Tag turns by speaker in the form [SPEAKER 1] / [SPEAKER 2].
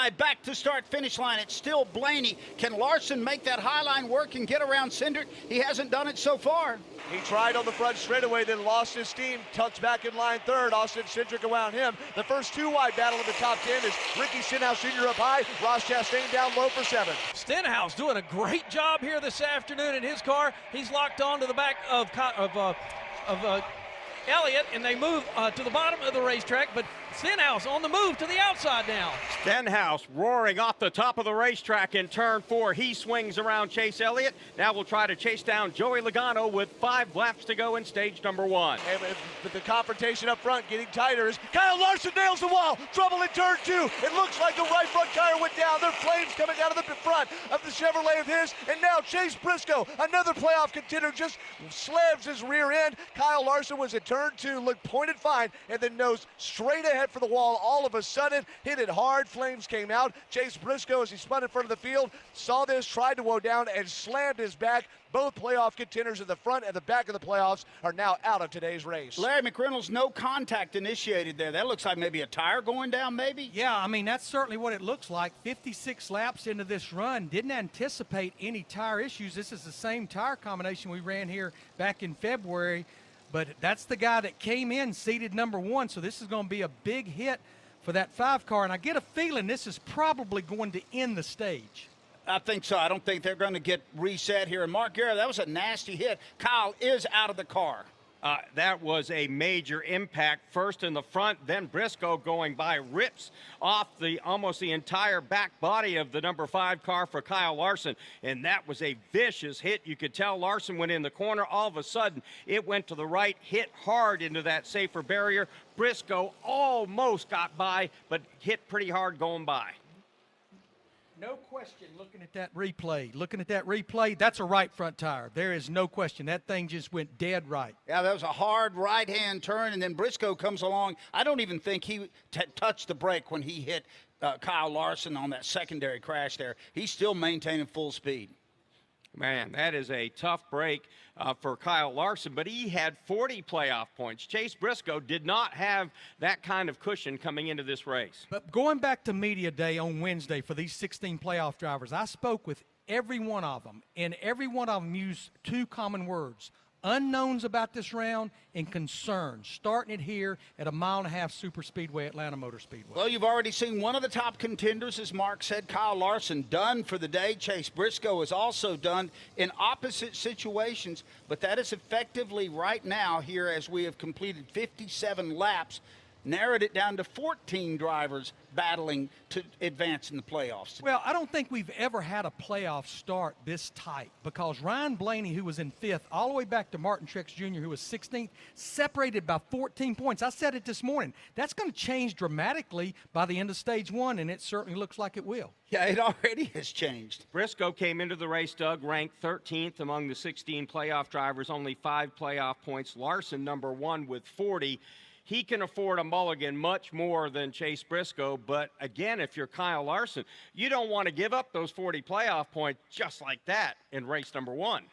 [SPEAKER 1] drive back to start finish line. It's still Blaney. Can Larson make that high line work and get around Cindric? He hasn't done it so far.
[SPEAKER 2] He tried on the front straightaway, then lost his steam, tucks back in line third. Austin Cindric around him. The first two-wide battle in the top 10 is Ricky Stenhouse Sr. up high, Ross Chastain down low for 7.
[SPEAKER 3] Stenhouse doing a great job here this afternoon in his car. He's locked on to the back of Elliott, and they move to the bottom of the racetrack, but Stenhouse on the move to the outside now.
[SPEAKER 4] Stenhouse roaring off the top of the racetrack in turn 4. He swings around Chase Elliott. Now we'll try to chase down Joey Logano with 5 laps to go in stage number 1.
[SPEAKER 2] But the confrontation up front getting tighter as Kyle Larson nails the wall. Trouble in turn 2. It looks like the right front tire went down. There are flames coming out of the front of the Chevrolet of his. And now Chase Briscoe, another playoff contender, just slams his rear end. Kyle Larson was at turn 2, looked pointed fine, and then nosed straight ahead for the wall. All of a sudden, hit it hard. Flames came out. Chase Briscoe, as he spun in front of the field, saw this, tried to woe down, and slammed his back. Both playoff contenders in the front and the back of the playoffs are now out of today's race.
[SPEAKER 1] Larry McReynolds, no contact initiated there. That looks like maybe a tire going down, maybe?
[SPEAKER 5] Yeah, I mean, that's certainly what it looks like. 56 laps into this run. Didn't anticipate any tire issues. This is the same tire combination we ran here back in February. But that's the guy that came in seated number 1, so this is going to be a big hit for that 5 car, and I get a feeling this is probably going to end the stage.
[SPEAKER 1] I think so. I don't think they're going to get reset here. And Mark Guerra, that was a nasty hit. Kyle is out of the car.
[SPEAKER 4] That was a major impact. First in the front, then Briscoe going by, rips off almost the entire back body of the number 5 car for Kyle Larson, and that was a vicious hit. You could tell Larson went in the corner. All of a sudden, it went to the right, hit hard into that safer barrier. Briscoe almost got by, but hit pretty hard going by.
[SPEAKER 5] No question, looking at that replay, that's a right front tire. There is no question. That thing just went dead right.
[SPEAKER 1] Yeah, that was a hard right-hand turn, and then Briscoe comes along. I don't even think he touched the brake when he hit Kyle Larson on that secondary crash there. He's still maintaining full speed.
[SPEAKER 4] Man, that is a tough break for Kyle Larson, but he had 40 playoff points. Chase Briscoe did not have that kind of cushion coming into this race.
[SPEAKER 5] But going back to media day on Wednesday for these 16 playoff drivers, I spoke with every one of them, and every one of them used 2 common words: unknowns about this round and concerns, starting it here at a 1.5 mile super speedway, Atlanta Motor Speedway.
[SPEAKER 1] Well, you've already seen one of the top contenders, as Mark said, Kyle Larson, done for the day. Chase Briscoe is also done in opposite situations, but that is effectively right now here, as we have completed 57 laps, narrowed it down to 14 drivers battling to advance in the playoffs.
[SPEAKER 5] Well, I don't think we've ever had a playoff start this tight, because Ryan Blaney, who was in 5th, all the way back to Martin Truex Jr., who was 16th, separated by 14 points. I said it this morning. That's going to change dramatically by the end of stage 1, and it certainly looks like it will.
[SPEAKER 1] Yeah, it already has changed.
[SPEAKER 4] Briscoe came into the race, Doug, ranked 13th among the 16 playoff drivers, only 5 playoff points. Larson, number 1 with 40. He can afford a mulligan much more than Chase Briscoe, but again, if you're Kyle Larson, you don't want to give up those 40 playoff points just like that in race number 1.